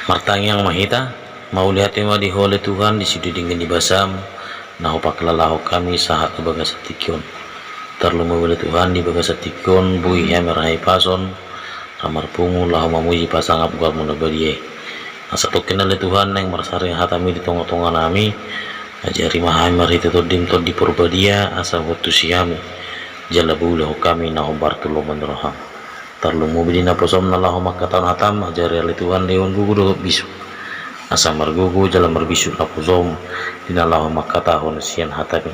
Martang yang mahita, mau lihat tema di oleh Tuhan di sudi dengan di basam, nah paklalaho kami sahat ke bagas tikyon. Terlalu mewile Tuhan di bagas tikyon, bui hemerai pason, ramar pungu lahu mamuji pasang abgar munabadiye. Asa token oleh Tuhan yang mersari hatami di tongga-tongga nami, ajari mahai marita todim tod di purbadia asa waktu siami. Jalabulahu kami nah bartulo manroham. Terlalu mubili na posom na lahu makatan hatam ajari oleh Tuhan leon gugu do bisu asa margugu jalan merbisu na posom dina lahu makatahon sian hatami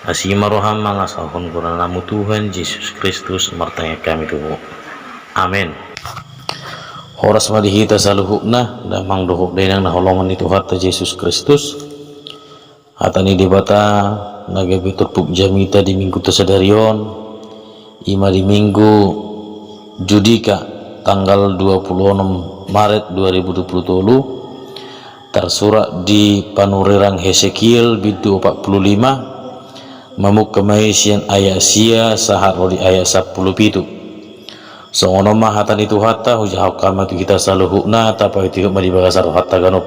asi maroham mangasahon guna namu Tuhan Yesus Kristus martanya kami tuhu amin. Horas madihita saluhukna damang dohuk denang na holongan ni Tuhan Yesus Kristus hatani dibata nagabi turpuk jamita di minggu tesadarion ima di minggu Judika tanggal 26 Maret 2020 tersurat di Panurerang Hesekiel bidu 45 mamuk kemaisian ayat sia sahar di ayat 10 songono mah hatan itu hatta hujah kamatu kita saluhukna tapa itu malibagasa hatta ganop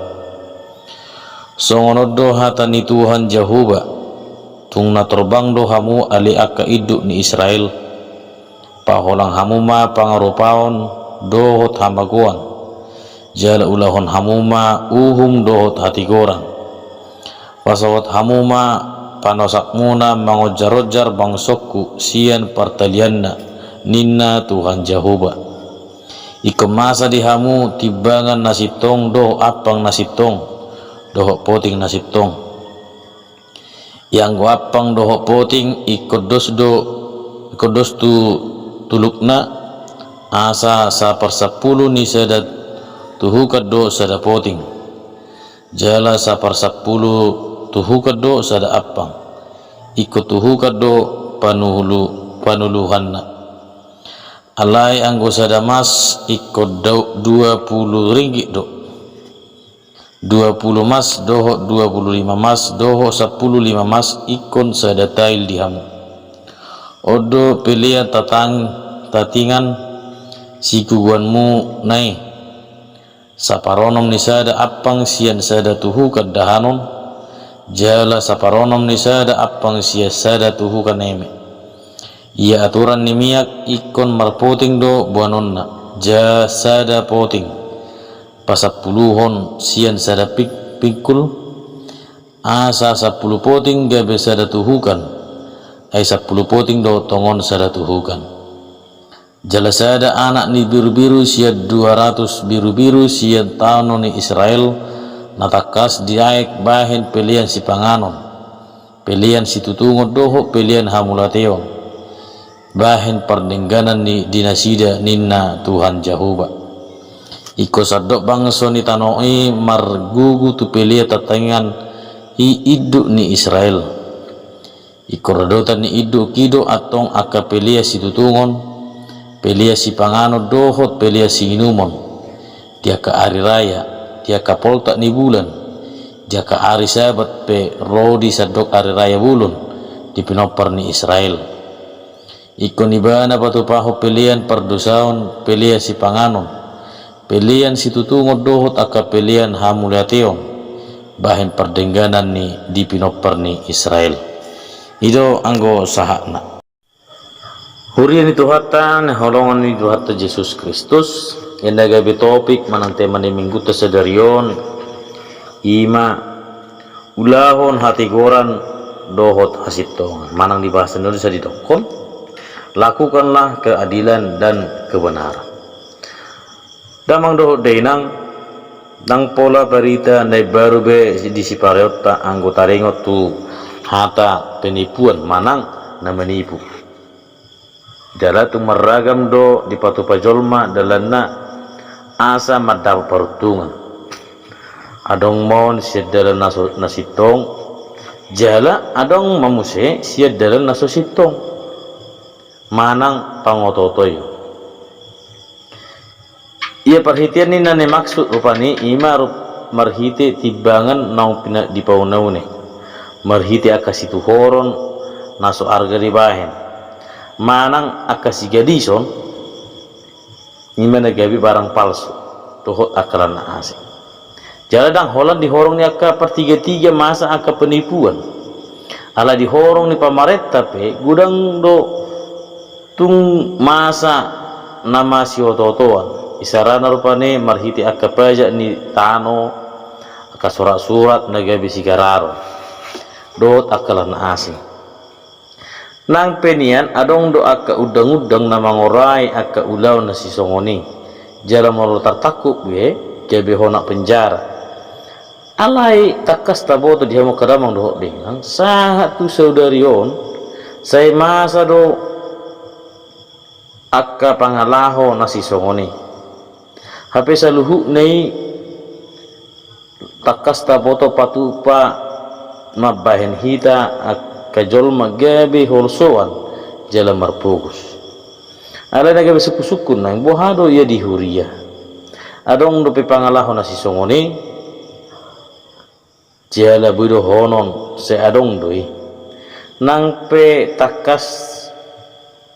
songono do hatan Tuhan Jehovah tungna terbang do hamu ali aka iduk ni Israel paholang hamuma pangarupaon dohot hamaguan jala ulahon hamuma uhum dohot hati gorang pasawat hamuma panosak muna mangojar-ojar bangsokku sian partalianna ninna Tuhan Jehovah ikemasa di hamu tibangan nasib tong doh apang nasib tong dohok poting nasib tong yang apang dohok poting ikodos tu tulukna asa sa persapuluh ni sadat tuhu kado sada poting jala sa persapuluh tuhu kado sada apang ikut tuhu kado panuluhanna alai anggo sada mas ikut 20 ringgit do 20 mas doho 25 mas doho 15 mas ikon sada tail dihamu odo pilihan tatingan sikuguanmu nai saparonom ni sada apang sian sada tuhu kadahanon jala saparonom ni sada apang sia sada tuhu kaneme ia aturan ni miak ikon marpoting do buanonna ja sada poting pasapuluhon sian sada pikul asa 10 poting gabe sada tuhukan ay 10 poting do tongon sada tuhukan jala sada anak ni biru-biru siya 200 biru-biru siya tano ni Israel natakas diaek bahin pilihan si panganon pilihan si tutungot doho pilihan hamulateo bahin perdengganan ni dinasida ninna Tuhan Jehovah iko sadok bangso ni tanoi margugu tu pilihan tatangan iduk ni Israel ikoradotan ni iduk kido atong aka pilihan si tutungon pelia si pangano dohot pelia si inumon dia ka hari raya dia ka poltak ni bulan dia ka hari sabat pe rodi sadok hari raya bulan di pinopar ni Israel ikon ibana patu paho pelian perdosaon pelia si panganon pelian si tutungot dohot aka pelian hamulateo bahin perdengganan ni di pinopar ni Israel itu anggo sahakna hurian itu hatta holongan itu hatta Yesus Kristus yang gabi topik manang tema ni minggu tesadarion ima ulahon hati goran dohot hasitong manang di bahasa Indonesia ditokon lakukanlah keadilan dan kebenaran damang dohot denang dang pola berita nai baru be di sipareota anggota rengot tu hata penipuan manang na menipu jala tu meragam do di patu pajolma dalanna asa madap peruntungan adong mon siad dalam nasitong jala adong mamuse siad dalam nasositong manang pangototoy ia perhatian ni nane maksud rupani ima marhite tibangan naung pina di paunaune marhite akasitu horon naso arga di bahen manang akasi gadison ima nagabi barang palsu tohot akaran asing jaladang holan dihorong ni akka pertiga-tiga masa akka penipuan ala dihorong ni pamaretta pe gudang do tung masa nama si ototoan isarana rupane marhiti akka pajak ni tano akka surat-surat nagabi sigararo dot akalan asing nang penian adong do akka udang-udang na mangorai akka ulaw na si songoni jala malu tartakuk be kebe honak penjara alai takas taboto dia mau kadamang dohok dengan sahat tu saudarion saya masa do akka pangalaho nasi songoni hape saluhu nei takas taboto patupa mabahen hita akka jol magabe holsoan jala marpogus ala nagabe suku-suku nang bohado ia dihuria adong do pe pangalaho nasi songoni jala budo honon se adong doi nang pe takas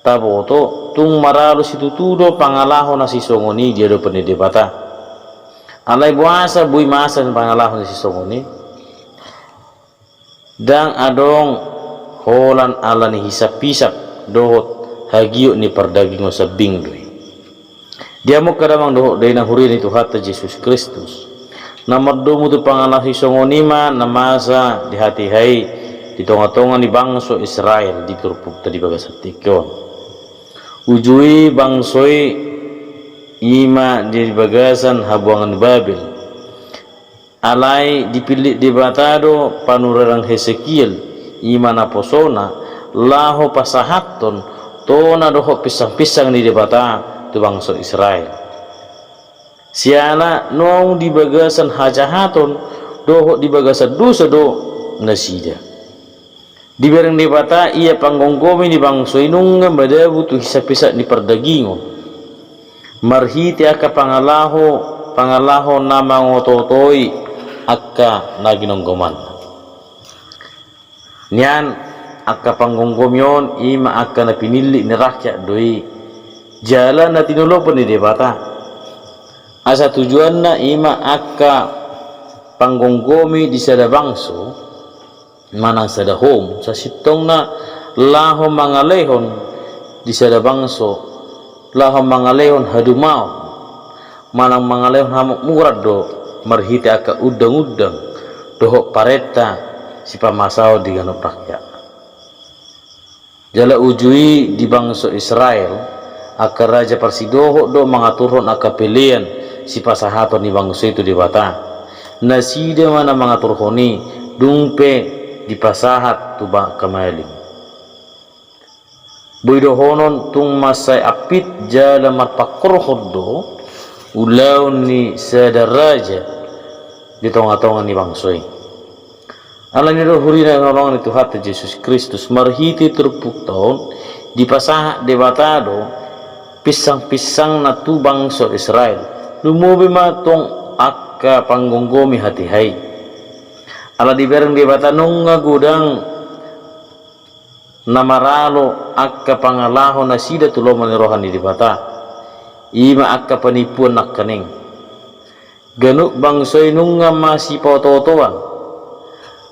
taboto tung maralu situ tudo pangalaho nasi songoni dia do penedebata alai buasa bui masa pangalaho nasi songoni dang adong holan ala ni hisap-hisap dohot hagiyo ni perdagingo sabing doi dia mo kadamang dohot dai nang huri ni Tuhan Yesus Kristus nomor dumu tu pangalahi songonima namasa di hati hai di tonga-tonga ni bangso Israel di kerupuk tadi bagasatikon ujui bangsoi ima di bagasan habuangan Babel alai dipilih di batado panurarang Hesekiel ima naposona laho pasahaton tona doho pisang-pisang di debata tu bangso Israel siana nong di bagasan hajahaton doho di bagasan dosa do nasida di bareng debata ia panggonggomi di bangso inung ngambada butuh hisap-hisap di perdagingon marhiti akka pangalaho nama ngototoi akka naginonggoman nian akka panggonggomion ima akka napinili ni rakyat doi jalan na tinulo pun di debata asa tujuan na ima akka panggonggomi di sada bangso manang sada home sa sitong na laho mangalehon di sada bangso laho mangalehon hadumao manang mangalehon hamuk murad do marhiti akka udang-udang dohok pareta si pamasao di ganop rakyat jala ujui di bangso Israel akka raja parsidoho do mangaturhon akka pilihan si pasahaton ni bangso itu di bata nasida mana mangaturhoni dungpe di pasahat tuba kamalim buidohonon tung masai apit jala marpakorhodo ulaw ni sadaraja di tonga-tonga ni bangsoi ala ni rohurina ngolong ni Tuhan Yesus Kristus marhiti terpuk tahun di pasahat di batado pisang-pisang na tu bangso Israel lumubi matong akka panggonggomi hati hai ala di bereng di batanong nga gudang namaralo akka pangalaho na sida tulo manirohan di bata ima akka panipuan nakkaning ganuk bangsoy nung nga masipototoan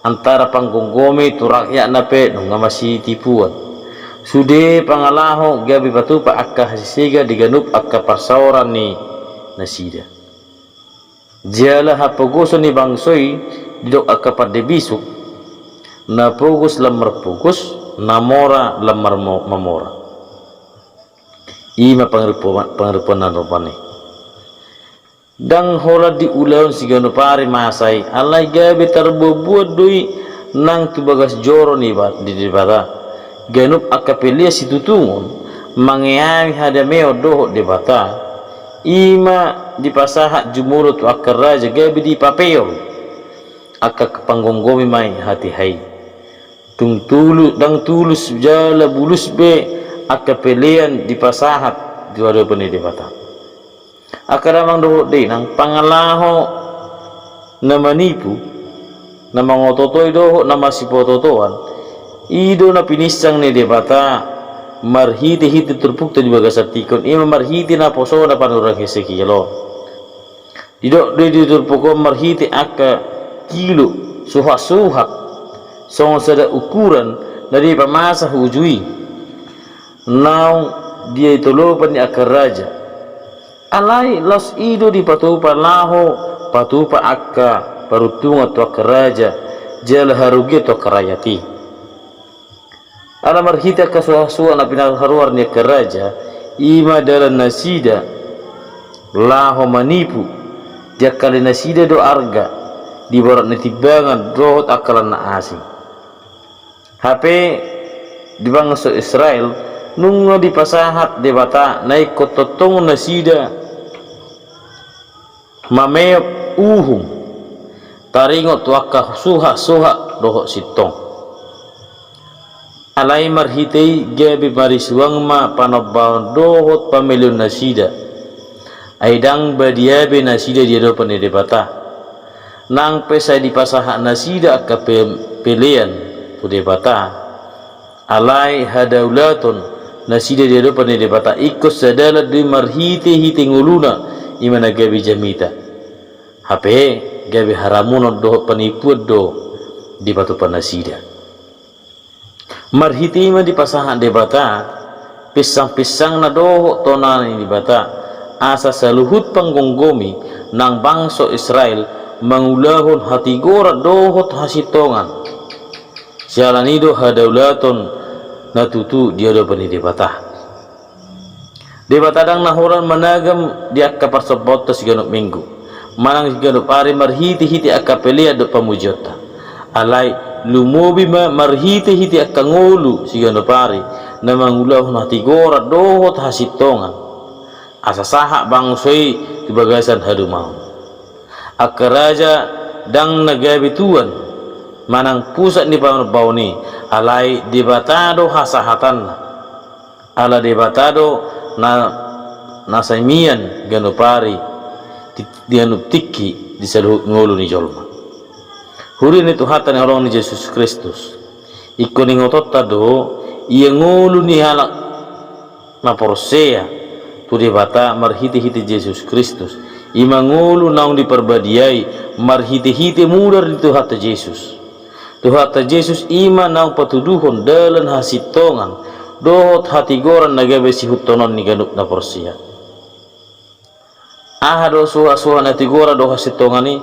antara panggonggomi turakya na pe nung nga masitipuan sude pangalaho gabi batu pa akka hasisiga di ganup akka parsauran ni nasida jala hapaguso ni bangsoy didok akapat de bisuk na pugus lamar pugus na mora lamar mamora ima pangripuan rupane dang hola di ulaun sigano pare masai alai gabe tarbobuat dui nang tubagas joro ni di bata ganup akapelia situtungun mangeami hadameo doho de bata ima di pasahat jumurut akar raja gabe di papeo akak panggonggomi mai hati hai tung tulu dang tulus jala bulus be akapelian di pasahat juara peni di bata akaramang doho de nang pangalaho na manipu na mangototoy doho na masipototoan ido na pinisang ni di bata marhiti-hiti terpukta di bagasatikon ima marhiti na poso na panurang Hesekilo didok di terpukon marhiti akka kilo suhak-suhak song sada ukuran dari pamasa hujui now dia itolopan ni akar raja alai los ido di patupa laho patupa akka parutunga tu akar raja jala harugi tu akar rayati ala marhita ka suha-suha na pinagharuar ni akar raja ima dalan nasida laho manipu jakali nasida do arga di barat netibangan dohot akalan na asing hape di bangsa Israel nunga di pasahat de bata naik kototong nasida mameop uhum taringot waka suha dohot sitong alai marhitei gabi marisuang ma panabawan dohot pamilyon nasida aidang badiabe nasida dia do panede bata nang pesai di pasahat nasida ka pelian pude bata alai hadaulatun nasida dia do panede bata ikut sadala di marhite nguluna imana gabi jamita hape gabi haramun do penipu do di batu panasida marhite ima di pasahat de bata pisang-pisang na doho tonan di bata asa saluhut panggonggomi nang bangsa Israel mangulahun hati gora dohot hasitongan sialanido hadaulaton natutu dia do pani debata dang nahoran managam di akka parsabot siganop minggu manang siganop pare marhiti akapelia do pamujota alai lumobi marhiti akka ngulu siganop pare na mangulahun hati gora dohot hasitongan asa sahak bangsoi di bagasan hadumau akar raja dang nagabi tuan manang pusat ni pangrbau ni alai debatado hasahatan ala debatado na nasaimian ganopari dianup tiki di saluhut ngulu ni jolma huri ni tuhatan orang ni Yesus Kristus ikoni ngotot tado ia ngulu ni halak na porsea tu debata marhiti Yesus Kristus imangulu naung diperbadiai marhiti mudar di Tuhan Yesus ima naung patuduhon dalan hasitongan dohot hati goran nagabe sihutonon ni ganuk na porsia ahado suha nati gora do hasitongan ni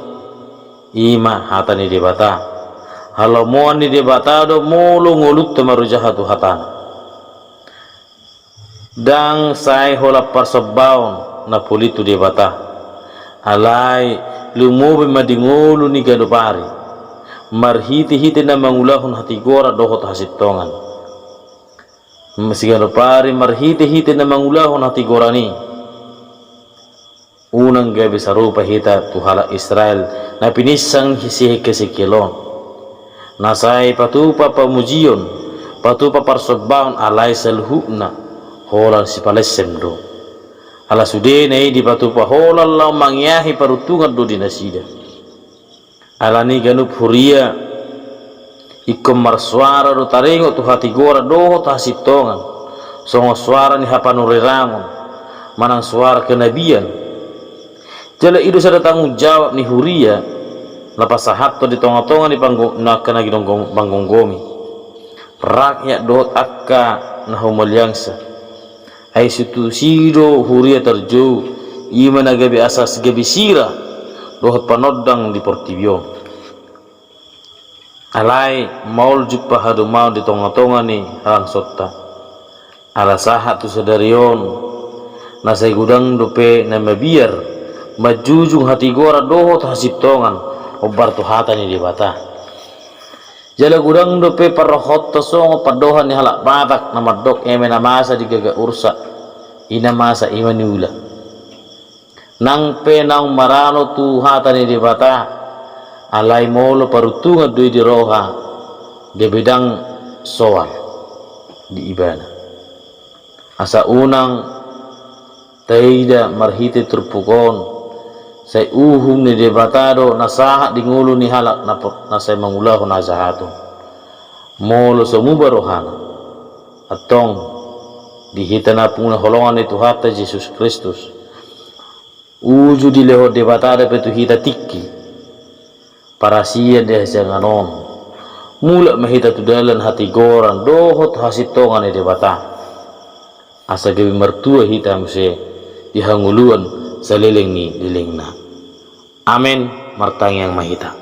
ima hata ni debata halo moan ni debata do mulu ngulut tamarujahatu hatana dang sai hola parsabaon na politu de bata alai lumubi madingulu ni gadopari marhiti na mangulahun hati gora dohot hasitongan masigadopari marhiti na mangulahun hati gora ni unang gabi sarupa hita tuhala Israel na pinisang hisihe kesekilon nasai patupa pamujion patupa parsabaon alai salhubna hola si palesem do ala sude nei di batu pa hola la mangyahi parutungan do dinasida ala ni ganup huria ikom marswara do tarengo tu hati gora do hasitongan songo suara ni hapanuriramon manang suara kenabian jala idu sada tanggung jawab ni huria lapas sahat to di tonga-tonga ni panggung na kana gidong banggonggomi rakyat do akka na humalyangsa ay situ siro huria terjauh ima nagabi asas gabi sira dohot panodang di portibio alai maul juppa hadu mau di tonga-tonga ni halang sotta ala sahat tu sadarion nasai gudang dope na mabiar majujung hati gora doho hasip tongan obar tu hata ni di bata jala gudang dope parrohot to songo padohan ni halak batak na madok eme na masa di gaga ursa ina masa imaniula nang penang marano tu hata ni di bata alai molo parutunga dui di roha de bedang soal di ibana asa unang taida marhite turpukon sai uhum ni de batado nasaha di ngulu ni halak na sai mangulahu nazahatun molo somuba rohana atong dihitana puna holongan itu hata Yesus Kristus uju di leho de batado petu hita tikki para sia deh janganon mulak mahita tu dalan hati goran dohot hasit tongan de bata asa gabi mertua hitam se dihanguluan salileng ni lilengna amin martang yang mahita